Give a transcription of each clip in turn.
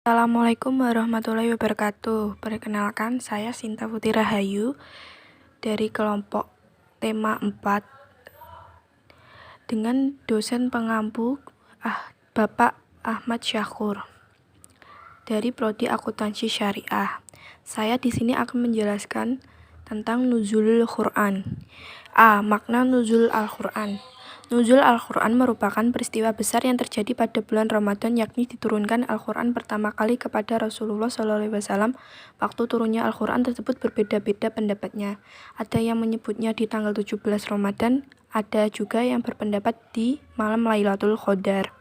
Assalamualaikum warahmatullahi wabarakatuh. Perkenalkan, saya Sinta Putri Rahayu dari kelompok tema 4 dengan dosen pengampu Bapak Ahmad Syakur dari Prodi Akuntansi Syariah. Saya di sini akan menjelaskan tentang nuzulul Quran. Makna nuzul Al-Quran. Nuzul Al-Quran merupakan peristiwa besar yang terjadi pada bulan Ramadan, yakni diturunkan Al-Quran pertama kali kepada Rasulullah SAW. Waktu turunnya Al-Quran tersebut berbeda-beda pendapatnya. Ada yang menyebutnya di tanggal 17 Ramadan, ada juga yang berpendapat di malam Lailatul Qadar.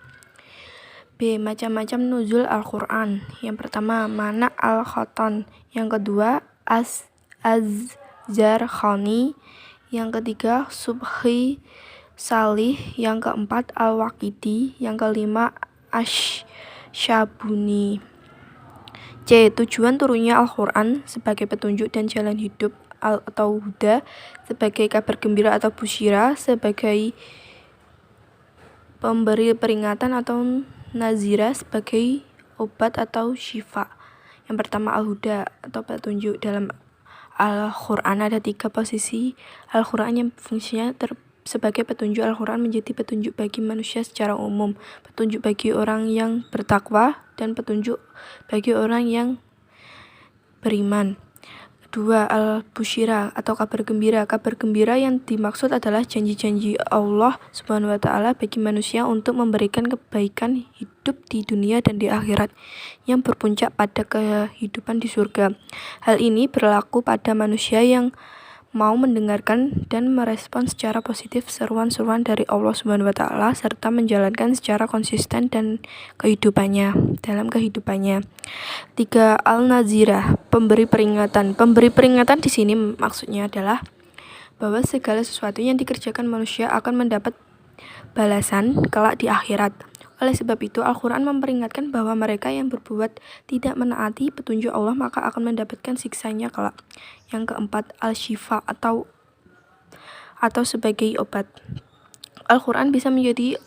B. Macam-macam nuzul Al-Quran. Yang pertama, Mana Al-Khaton. Yang kedua, Az-Zarkhani. Yang ketiga, Subhi Salih. Yang keempat, Al-Waqidi. Yang kelima, Ash-Shabuni. C. Tujuan turunnya Al-Quran sebagai petunjuk dan jalan hidup atau huda, sebagai kabar gembira atau busyira, sebagai pemberi peringatan atau nazira, sebagai obat atau syifa. Yang pertama, Al-Huda atau petunjuk. Dalam Al-Quran ada 3 posisi Al-Quran yang fungsinya sebagai petunjuk. Al-Quran menjadi petunjuk bagi manusia secara umum, petunjuk bagi orang yang bertakwa, dan petunjuk bagi orang yang beriman. 2. Al-Busyira atau kabar gembira. Kabar gembira yang dimaksud adalah janji-janji Allah Subhanahu wa Ta'ala bagi manusia untuk memberikan kebaikan hidup di dunia dan di akhirat yang berpuncak pada kehidupan di surga. Hal ini berlaku pada manusia yang mau mendengarkan dan merespon secara positif seruan-seruan dari Allah Subhanahu wa Ta'ala serta menjalankan secara konsisten dan dalam kehidupannya. 3. Al-Nazirah, pemberi peringatan. Pemberi peringatan di sini maksudnya adalah bahwa segala sesuatu yang dikerjakan manusia akan mendapat balasan kelak di akhirat. Oleh sebab itu, Al-Quran memperingatkan bahwa mereka yang berbuat tidak menaati petunjuk Allah maka akan mendapatkan siksanya kelak. Yang keempat, Al-Syifa atau sebagai obat. Al-Quran bisa menjadi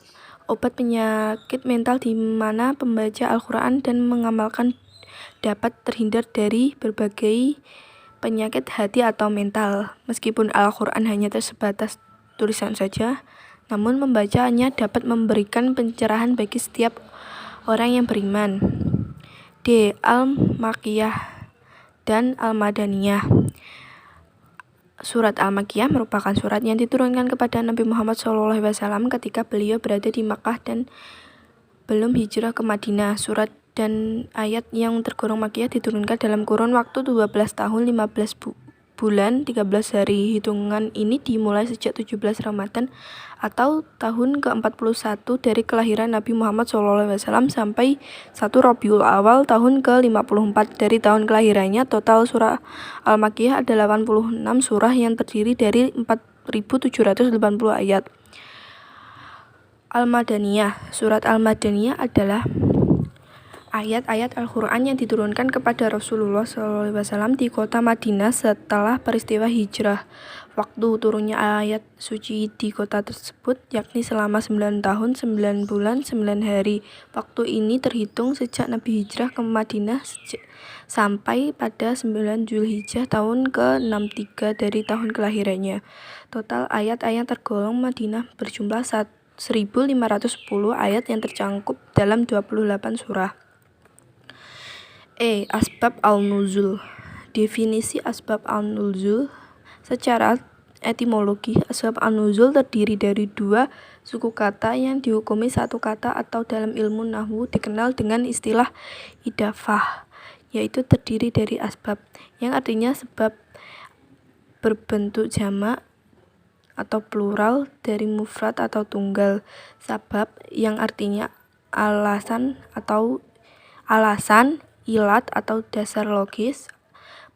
obat penyakit mental di mana pembaca Al-Quran dan mengamalkan dapat terhindar dari berbagai penyakit hati atau mental. Meskipun Al-Quran hanya sebatas tulisan saja, namun membacanya dapat memberikan pencerahan bagi setiap orang yang beriman. D. Al-Makkiyah dan Al-Madaniyah. Surat Al-Makkiyah merupakan surat yang diturunkan kepada Nabi Muhammad SAW ketika beliau berada di Makkah dan belum hijrah ke Madinah. Surat dan ayat yang tergolong Makkiyah diturunkan dalam kurun waktu 12 tahun 15 bulan 13 hari. Hitungan ini dimulai sejak 17 Ramadan atau tahun ke-41 dari kelahiran Nabi Muhammad SAW sampai 1 Rabiul Awal tahun ke-54 dari tahun kelahirannya. Total surah Al-Makkiyah ada 86 surah yang terdiri dari 4.780 ayat. Al-Madaniyah. Surat Al-Madaniyah adalah ayat-ayat Al-Quran yang diturunkan kepada Rasulullah SAW di kota Madinah setelah peristiwa hijrah. Waktu turunnya ayat suci di kota tersebut yakni selama 9 tahun, 9 bulan, 9 hari. Waktu ini terhitung sejak Nabi hijrah ke Madinah sampai pada 9 Zulhijjah tahun ke-63 dari tahun kelahirannya. Total ayat-ayat tergolong Madinah berjumlah 1.510 ayat yang tercakup dalam 28 surah. Asbab al-nuzul. Definisi asbab al-nuzul secara etimologi, asbab al-nuzul terdiri dari 2 suku kata yang dihukumi satu kata atau dalam ilmu nahwu dikenal dengan istilah idafah, yaitu terdiri dari asbab yang artinya sebab berbentuk jamak atau plural dari mufrad atau tunggal, sabab yang artinya alasan, ilat atau dasar logis,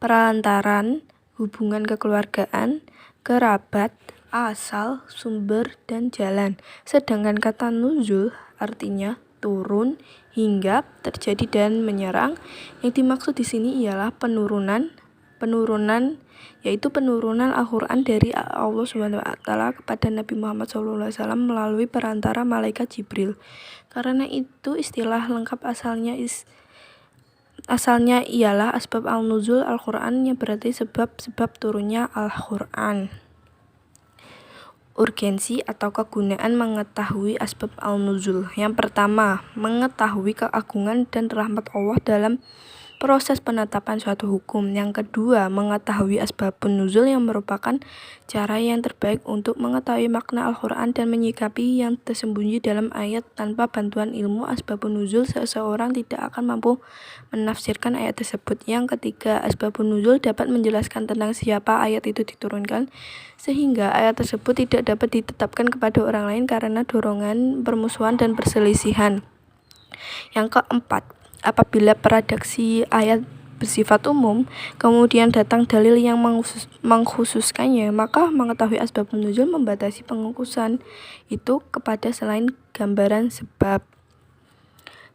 perantaran, hubungan kekeluargaan, kerabat, asal, sumber, dan jalan. Sedangkan kata nuzul artinya turun, hingga, terjadi, dan menyerang. Yang dimaksud di sini ialah penurunan, yaitu penurunan Al-Quran dari Allah Subhanahu wa Ta'ala kepada Nabi Muhammad SAW melalui perantara malaikat Jibril. Karena itu istilah lengkap asalnya asalnya ialah asbab al-nuzul Al-Quran, yang berarti sebab-sebab turunnya Al-Quran. Urgensi atau kegunaan mengetahui asbab al-nuzul. Yang pertama, mengetahui keagungan dan rahmat Allah dalam proses penetapan suatu hukum. Yang kedua, mengetahui asbabun nuzul, yang merupakan cara yang terbaik untuk mengetahui makna Al-Quran dan menyikapi yang tersembunyi dalam ayat. Tanpa bantuan ilmu asbabun nuzul, seseorang tidak akan mampu menafsirkan ayat tersebut. Yang ketiga, asbabun nuzul dapat menjelaskan tentang siapa ayat itu diturunkan, sehingga ayat tersebut tidak dapat ditetapkan kepada orang lain karena dorongan, permusuhan, dan perselisihan. Yang keempat, apabila redaksi ayat bersifat umum, kemudian datang dalil yang mengkhususkannya, maka mengetahui asbab nuzul membatasi pengkhususan itu kepada selain gambaran sebab.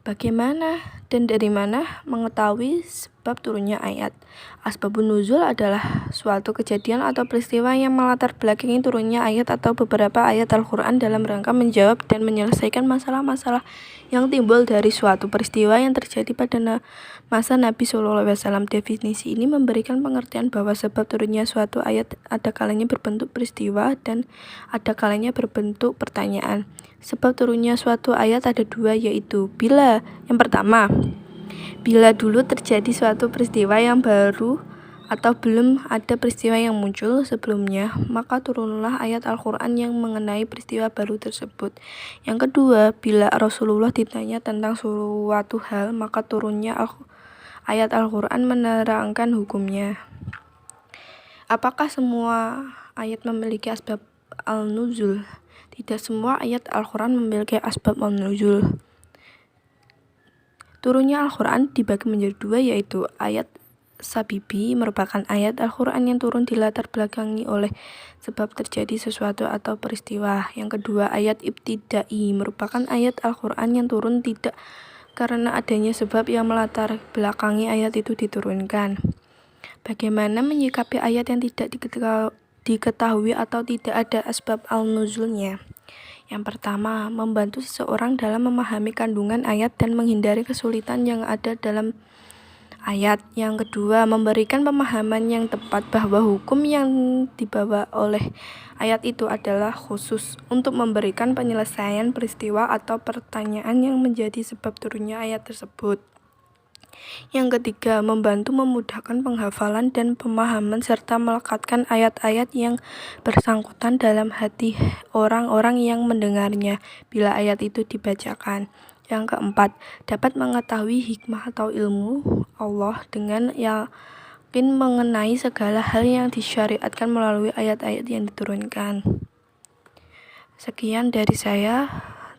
Bagaimana dan dari mana mengetahui sebab turunnya ayat? Asbabun nuzul adalah suatu kejadian atau peristiwa yang melatar belakangi turunnya ayat atau beberapa ayat Al-Quran dalam rangka menjawab dan menyelesaikan masalah-masalah yang timbul dari suatu peristiwa yang terjadi pada masa Nabi SAW. Definisi ini memberikan pengertian bahwa sebab turunnya suatu ayat ada kalanya berbentuk peristiwa dan ada kalanya berbentuk pertanyaan. Sebab turunnya suatu ayat ada dua, yaitu yang pertama, bila dulu terjadi suatu peristiwa yang baru atau belum ada peristiwa yang muncul sebelumnya, maka turunlah ayat Al-Quran yang mengenai peristiwa baru tersebut. Yang kedua, bila Rasulullah ditanya tentang suatu hal, maka turunnya ayat Al-Quran menerangkan hukumnya. Apakah semua ayat memiliki asbab al-nuzul? Tidak semua ayat Al-Quran memiliki asbab al-nuzul. Turunnya Al-Quran dibagi menjadi dua, yaitu ayat sabibi, merupakan ayat Al-Quran yang turun dilatar belakangi oleh sebab terjadi sesuatu atau peristiwa. Yang kedua, ayat ibtidai, merupakan ayat Al-Quran yang turun tidak karena adanya sebab yang melatar belakangi ayat itu diturunkan. Bagaimana menyikapi ayat yang tidak diketahui atau tidak ada asbab al-nuzulnya? Yang pertama, membantu seseorang dalam memahami kandungan ayat dan menghindari kesulitan yang ada dalam ayat. Yang kedua, memberikan pemahaman yang tepat bahwa hukum yang dibawa oleh ayat itu adalah khusus untuk memberikan penyelesaian peristiwa atau pertanyaan yang menjadi sebab turunnya ayat tersebut. Yang ketiga, membantu memudahkan penghafalan dan pemahaman serta melekatkan ayat-ayat yang bersangkutan dalam hati orang-orang yang mendengarnya bila ayat itu dibacakan. Yang keempat, dapat mengetahui hikmah atau ilmu Allah dengan yakin mengenai segala hal yang disyariatkan melalui ayat-ayat yang diturunkan. Sekian dari saya.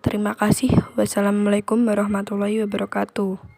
Terima kasih. Wassalamualaikum warahmatullahi wabarakatuh.